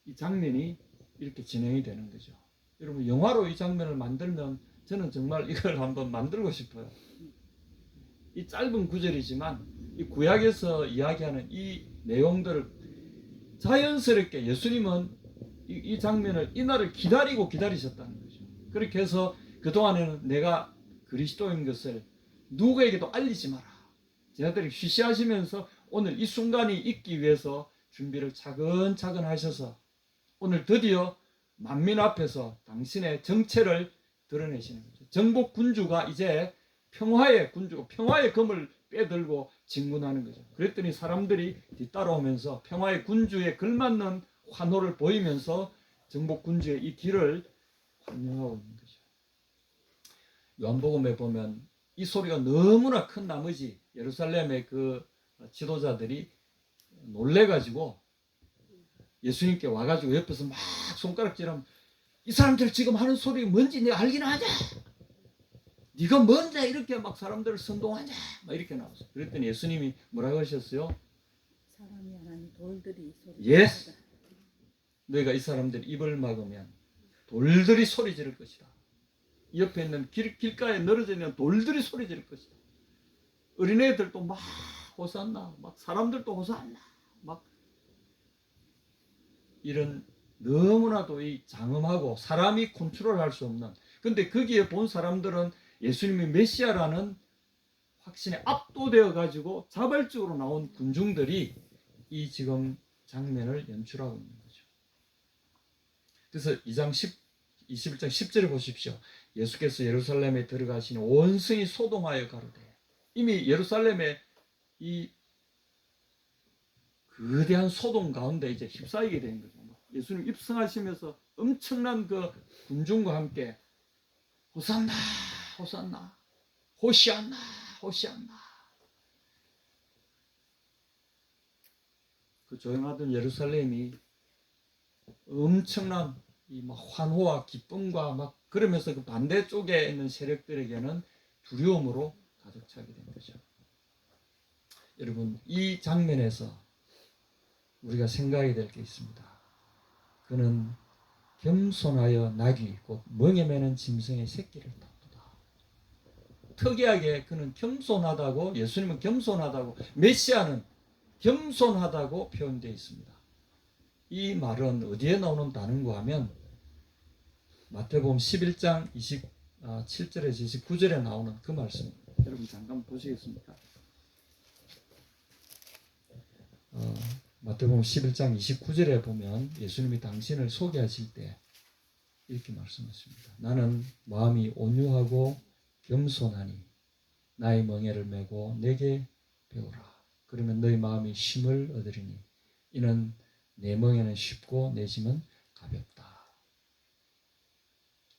이 장면이 이렇게 진행이 되는 거죠. 여러분 영화로 이 장면을 만들면 저는 정말 이걸 한번 만들고 싶어요. 이 짧은 구절이지만 이 구약에서 이야기하는 이 내용들을 자연스럽게 예수님은 이 장면을 이날을 기다리고 기다리셨다는 거죠. 그렇게 해서 그동안에는 내가 그리스도인 것을 누구에게도 알리지 마라. 제자들이 쉬쉬하시면서 오늘 이 순간이 있기 위해서 준비를 차근차근 하셔서 오늘 드디어 만민 앞에서 당신의 정체를 드러내시는 거죠. 정복 군주가 이제 평화의 군주고 평화의 검을 빼들고 진군하는 거죠. 그랬더니 사람들이 뒤따라오면서 평화의 군주에 걸맞는 환호를 보이면서 정복 군주의 이 길을 환영하고 있는 거죠. 요한복음에 보면 이 소리가 너무나 큰 나머지 예루살렘의 그 지도자들이 놀래가지고 예수님께 와가지고 옆에서 막 손가락질하면 이 사람들 지금 하는 소리 뭔지 내가 알긴 하냐? 네가 뭔데 이렇게 막 사람들을 선동하냐? 막 이렇게 나왔어요. 그랬더니 예수님이 뭐라고 하셨어요? 사람이 하나님 돌들이 소리. Yes. 너희가 이 사람들 입을 막으면 돌들이 소리 지를 것이다. 옆에 있는 길가에 늘어져 있는 돌들이 소리 지를 것이다. 어린애들도 막 호산나, 막 사람들도 호산나, 막 이런 너무나도 이 장엄하고 사람이 컨트롤할 수 없는. 근데 거기에 본 사람들은 예수님이 메시아라는 확신에 압도되어 가지고 자발적으로 나온 군중들이 이 지금 장면을 연출하고 있는 거죠. 그래서 2장 21장 10절을 보십시오. 예수께서 예루살렘에 들어가시니 온 성이 소동하여 가로되. 이미 예루살렘에 이 거대한 소동 가운데 이제 휩싸이게 된 거죠. 예수님 입성하시면서 엄청난 그 군중과 함께 호산나 호산나 호시안나 호시안나. 그 조용하던 예루살렘이 엄청난 이 막 환호와 기쁨과 막 그러면서 그 반대쪽에 있는 세력들에게는 두려움으로 가득 차게 된 거죠. 여러분 이 장면에서 우리가 생각해야 될 게 있습니다. 그는 겸손하여 나귀 곧 멍에 매는 짐승의 새끼를 탔도다. 특이하게 그는 겸손하다고, 예수님은 겸손하다고, 메시아는 겸손하다고 표현되어 있습니다. 이 말은 어디에 나오는 단어인가 하면 마태복음 11장 27절에서 29절에 나오는 그 말씀입니다. 여러분 잠깐 보시겠습니까? 마태복음 11장 29절에 보면 예수님이 당신을 소개하실 때 이렇게 말씀하십니다. 나는 마음이 온유하고 겸손하니 나의 멍에를 메고 내게 배우라. 그러면 너희 마음이 쉼을 얻으리니 이는 내 멍에는 쉽고 내 짐은 가볍다.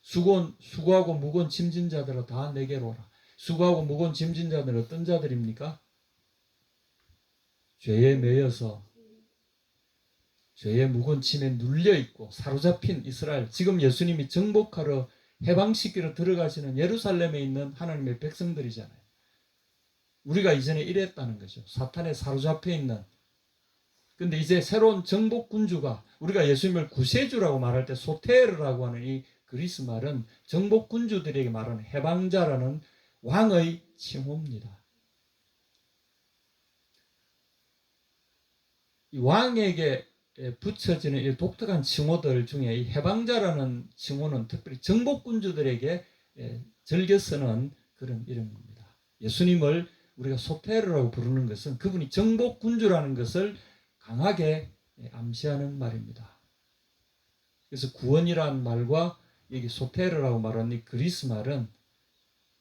수고하고 무거운 짐진 자들아 다 내게로 오라. 수고하고 무거운 짐진 자들은 어떤 자들입니까? 죄에 매여서 죄의 무거운 짐에 눌려있고 사로잡힌 이스라엘, 지금 예수님이 정복하러 해방시키러 들어가시는 예루살렘에 있는 하나님의 백성들이잖아요. 우리가 이전에 이랬다는 거죠. 사탄에 사로잡혀 있는. 근데 이제 새로운 정복 군주가, 우리가 예수님을 구세주라고 말할 때 소테르라고 하는 이 그리스 말은 정복 군주들에게 말하는 해방자라는 왕의 칭호입니다. 이 왕에게 붙여지는 이 독특한 칭호들 중에 이 해방자라는 칭호는 특별히 정복군주들에게 즐겨 쓰는 그런 이름입니다. 예수님을 우리가 소테르라고 부르는 것은 그분이 정복군주라는 것을 강하게 암시하는 말입니다. 그래서 구원이라는 말과 여기 소테르라고 말하는 이 그리스 말은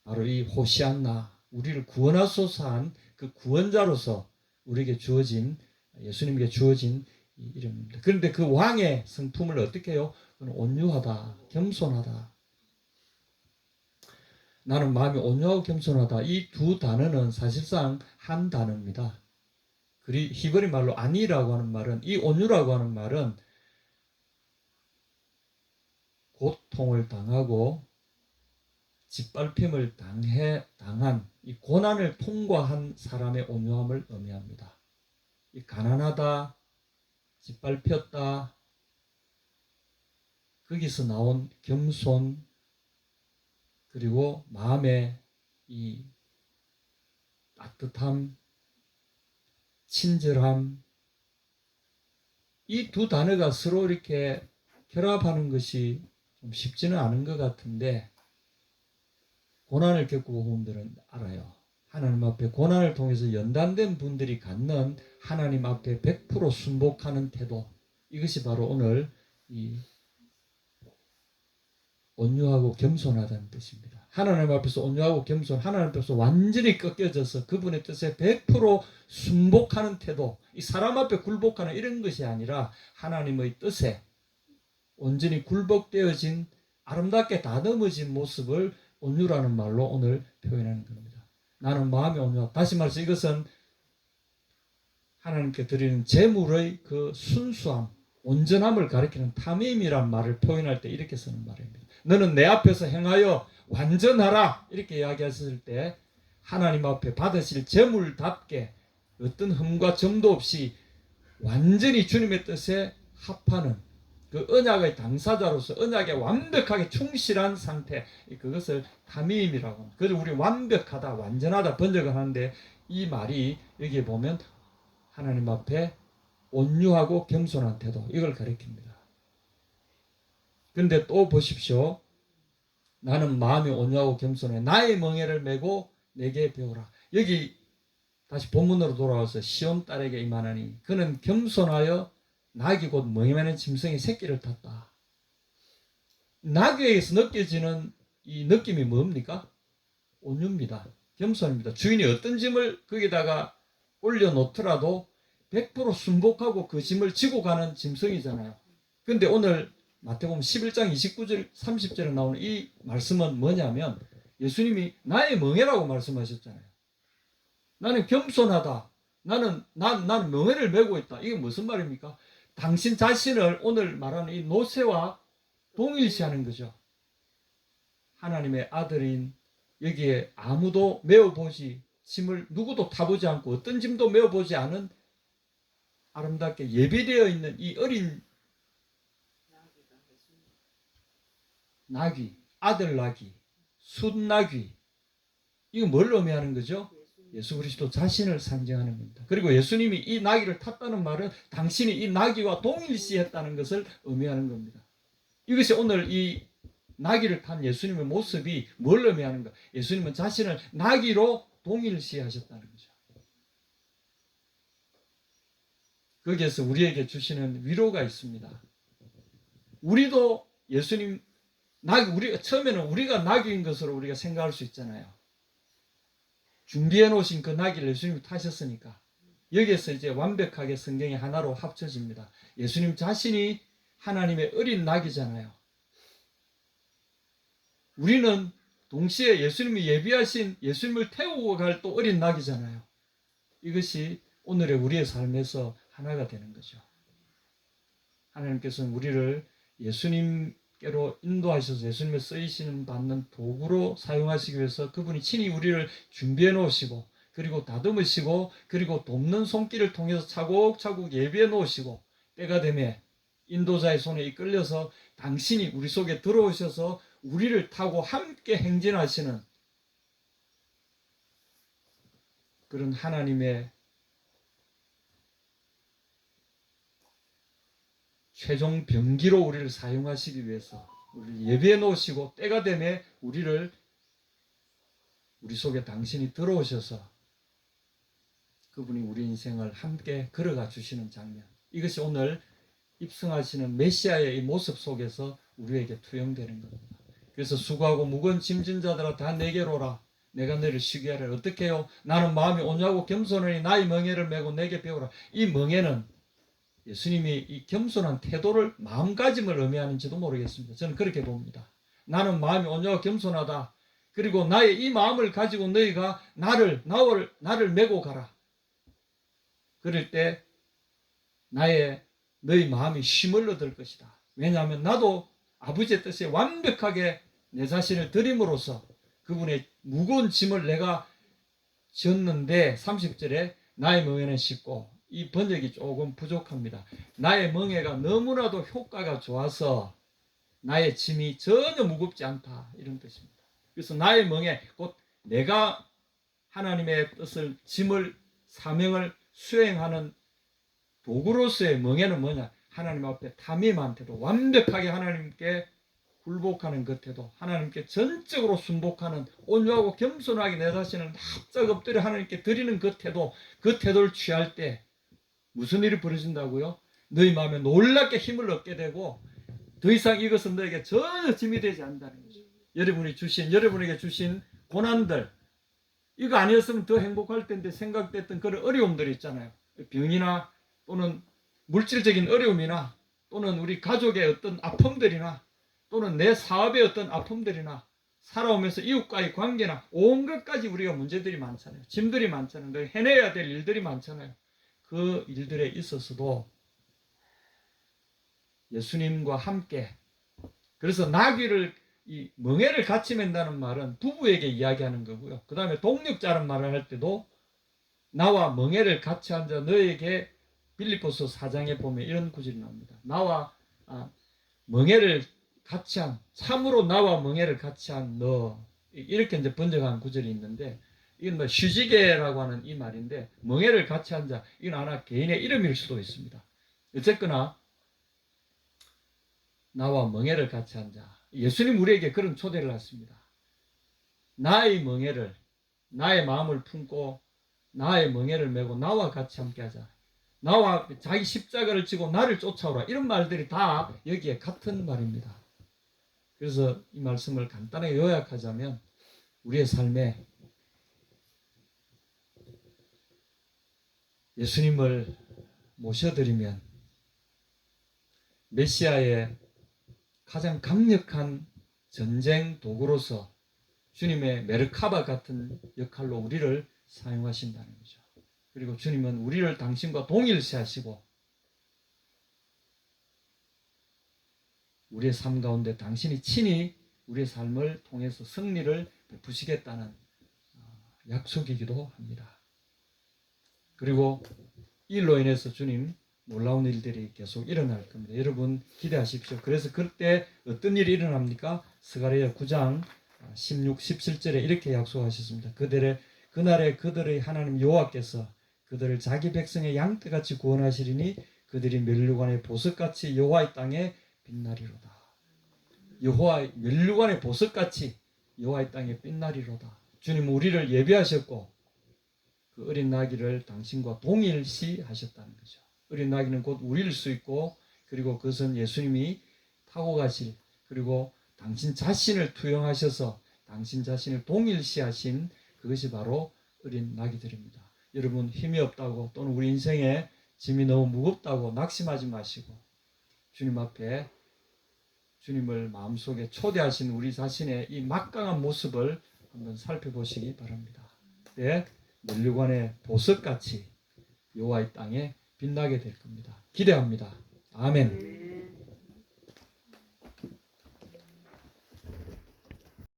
바로 이 호시안나, 우리를 구원하소서 한 그 구원자로서 우리에게 주어진, 예수님에게 주어진 이 이름입니다. 그런데 그 왕의 성품을 어떻게 해요? 온유하다, 겸손하다. 나는 마음이 온유하고 겸손하다. 이 두 단어는 사실상 한 단어입니다. 그리 히브리 말로 아니라고 하는 말은, 이 온유라고 하는 말은 고통을 당하고 짓밟힘을 당한 이 고난을 통과한 사람의 온유함을 의미합니다. 이 가난하다, 짓밟혔다, 거기서 나온 겸손, 그리고 마음의 이 따뜻함, 친절함, 이 두 단어가 서로 이렇게 결합하는 것이 좀 쉽지는 않은 것 같은데, 고난을 겪고 본 분들은 알아요. 하나님 앞에 고난을 통해서 연단된 분들이 갖는 하나님 앞에 100% 순복하는 태도, 이것이 바로 오늘 이 온유하고 겸손하다는 뜻입니다. 하나님 앞에서 온유하고 겸손, 하나님 앞에서 완전히 꺾여져서 그분의 뜻에 100% 순복하는 태도, 이 사람 앞에 굴복하는 이런 것이 아니라 하나님의 뜻에 온전히 굴복되어진 아름답게 다듬어진 모습을 온유라는 말로 오늘 표현하는 겁니다. 나는 마음이 온유하다. 다시 말해서 이것은 하나님께 드리는 제물의 그 순수함, 온전함을 가리키는 타밈이란 말을 표현할 때 이렇게 쓰는 말입니다. 너는 내 앞에서 행하여 완전하라, 이렇게 이야기했을 때 하나님 앞에 받으실 제물답게 어떤 흠과 점도 없이 완전히 주님의 뜻에 합하는 그 언약의 당사자로서 언약에 완벽하게 충실한 상태, 그것을 타밈이라고 합니다. 그래서 우리 완벽하다, 완전하다 번역을 하는데, 이 말이 여기에 보면 하나님 앞에 온유하고 겸손한 태도, 이걸 가리킵니다. 그런데 또 보십시오. 나는 마음이 온유하고 겸손해 나의 멍에를 메고 내게 배우라. 여기 다시 본문으로 돌아와서 시온 딸에게 임하나니 그는 겸손하여 낙이 곧 멍에 매는 짐승의 새끼를 탔다. 낙에서 느껴지는 이 느낌이 뭡니까? 온유입니다. 겸손입니다. 주인이 어떤 짐을 거기다가 올려놓더라도 100% 순복하고 그 짐을 지고 가는 짐승이잖아요. 그런데 오늘 마태복음 11장 29절 30절에 나오는 이 말씀은 뭐냐면, 예수님이 나의 멍에라고 말씀하셨잖아요. 나는 겸손하다. 나는 멍에를 메고 있다. 이게 무슨 말입니까? 당신 자신을 오늘 말하는 이 노새와 동일시하는 거죠. 하나님의 아들인 여기에 아무도 메어보지, 짐을 누구도 타보지 않고 어떤 짐도 메어보지 않은 아름답게 예비되어 있는 이 어린 나귀, 아들 나귀, 순나귀, 이거 뭘 의미하는 거죠? 예수 그리스도 자신을 상징하는 겁니다. 그리고 예수님이 이 나귀를 탔다는 말은 당신이 이 나귀와 동일시했다는 것을 의미하는 겁니다. 이것이 오늘 이 나귀를 탄 예수님의 모습이 뭘 의미하는가? 예수님은 자신을 나귀로 동일시하셨다는 거죠. 거기에서 우리에게 주시는 위로가 있습니다. 우리도 예수님 처음에는 우리가 나귀인 것으로 우리가 생각할 수 있잖아요. 준비해 놓으신 그 나귀를 예수님이 타셨으니까. 여기에서 이제 완벽하게 성경이 하나로 합쳐집니다. 예수님 자신이 하나님의 어린 나귀잖아요. 우리는 동시에 예수님이 예비하신 예수님을 태우고 갈 또 어린 나귀잖아요. 이것이 오늘의 우리의 삶에서 하나가 되는 거죠. 하나님께서는 우리를 예수님께로 인도하셔서 예수님의 쓰이시는 받는 도구로 사용하시기 위해서 그분이 친히 우리를 준비해 놓으시고, 그리고 다듬으시고, 그리고 돕는 손길을 통해서 차곡차곡 예비해 놓으시고, 때가 되면 인도자의 손에 이끌려서 당신이 우리 속에 들어오셔서 우리를 타고 함께 행진하시는 그런 하나님의 최종 병기로 우리를 사용하시기 위해서 우리를 예비해 놓으시고, 때가 되면 우리 속에 당신이 들어오셔서 그분이 우리 인생을 함께 걸어가 주시는 장면, 이것이 오늘 입성하시는 메시아의 이 모습 속에서 우리에게 투영되는 겁니다. 그래서 수고하고 무거운 짐진 자들아 다 내게로 오라. 내가 너를 쉬게 하리라. 어떻게 해요? 나는 마음이 온유하고 겸손하니 나의 멍에를 메고 내게 배우라. 이 멍에는 예수님이 이 겸손한 태도를, 마음가짐을 의미하는지도 모르겠습니다. 저는 그렇게 봅니다. 나는 마음이 온유하고 겸손하다. 그리고 나의 이 마음을 가지고 너희가 나를 메고 가라. 그럴 때 너희 마음이 힘을 얻을 것이다. 왜냐하면 나도 아버지의 뜻에 완벽하게 내 자신을 드림으로써 그분의 무거운 짐을 내가 졌는데 30절에 나의 멍에는 쉽고, 이 번역이 조금 부족합니다. 나의 멍에가 너무나도 효과가 좋아서 나의 짐이 전혀 무겁지 않다, 이런 뜻입니다. 그래서 나의 멍에, 곧 내가 하나님의 뜻을, 짐을, 사명을 수행하는 도구로서의 멍에는 뭐냐? 하나님 앞에 탐이 많대도, 완벽하게 하나님께 굴복하는 겉에도, 하나님께 전적으로 순복하는, 온유하고 겸손하게 내 자신을 납작 엎드려 하나님께 드리는 겉에도, 그 태도를 취할 때 무슨 일이 벌어진다고요? 너희 마음에 놀랍게 힘을 얻게 되고, 더 이상 이것은 너에게 전혀 짐이 되지 않는다는 거죠. 여러분에게 주신 고난들, 이거 아니었으면 더 행복할 텐데 생각됐던 그런 어려움들이 있잖아요. 병이나 또는 물질적인 어려움이나 또는 우리 가족의 어떤 아픔들이나 또는 내 사업의 어떤 아픔들이나 살아오면서 이웃과의 관계나 온갖 가지 우리가 문제들이 많잖아요. 짐들이 많잖아요. 해내야 될 일들이 많잖아요. 그 일들에 있어서도 예수님과 함께, 그래서 나귀를, 이 멍에를 같이 맨다는 말은 부부에게 이야기하는 거고요. 그 다음에 동력자라는 말을 할 때도 나와 멍에를 같이 앉아 너에게, 빌립보서 4장에 보면 이런 구절이 나옵니다. 멍에를 같이 한, 참으로 나와 멍에를 같이 한 너, 이렇게 이제 번역한 구절이 있는데, 이건 뭐 휴지개라고 하는 이 말인데, 멍에를 같이 한 자, 이건 하나 개인의 이름일 수도 있습니다. 어쨌거나 나와 멍에를 같이 한 자, 예수님 우리에게 그런 초대를 했습니다. 나의 멍에를, 나의 마음을 품고 나의 멍에를 메고 나와 같이 함께하자. 나와 자기 십자가를 지고 나를 쫓아오라. 이런 말들이 다 여기에 같은 말입니다. 그래서 이 말씀을 간단하게 요약하자면, 우리의 삶에 예수님을 모셔드리면 메시아의 가장 강력한 전쟁 도구로서 주님의 메르카바 같은 역할로 우리를 사용하신다는 거죠. 그리고 주님은 우리를 당신과 동일시하시고 우리의 삶 가운데 당신이 친히 우리의 삶을 통해서 승리를 베푸시겠다는 약속이기도 합니다. 그리고 이 일로 인해서 주님 놀라운 일들이 계속 일어날 겁니다. 여러분 기대하십시오. 그래서 그때 어떤 일이 일어납니까? 스가랴 9장 16, 17절에 이렇게 약속하셨습니다. 그날에 그들의 하나님 여호와께서 그들을 자기 백성의 양떼같이 구원하시리니 그들이 면류관의 보석같이 여호와의 땅에 빛나리로다. 면류관의 보석같이 여호와의 땅에 빛나리로다. 주님은 우리를 예비하셨고 그 어린 나귀를 당신과 동일시 하셨다는 거죠. 어린 나귀는 곧 우리일 수 있고, 그리고 그것은 예수님이 타고 가실, 그리고 당신 자신을 투영하셔서 당신 자신을 동일시하신 그것이 바로 어린 나귀들입니다. 여러분 힘이 없다고 또는 우리 인생에 짐이 너무 무겁다고 낙심하지 마시고 주님 앞에 주님을 마음속에 초대하신 우리 자신의 이 막강한 모습을 한번 살펴보시기 바랍니다. 네, 면류관의 보석같이 여호와의 땅에 빛나게 될 겁니다. 기대합니다. 아멘.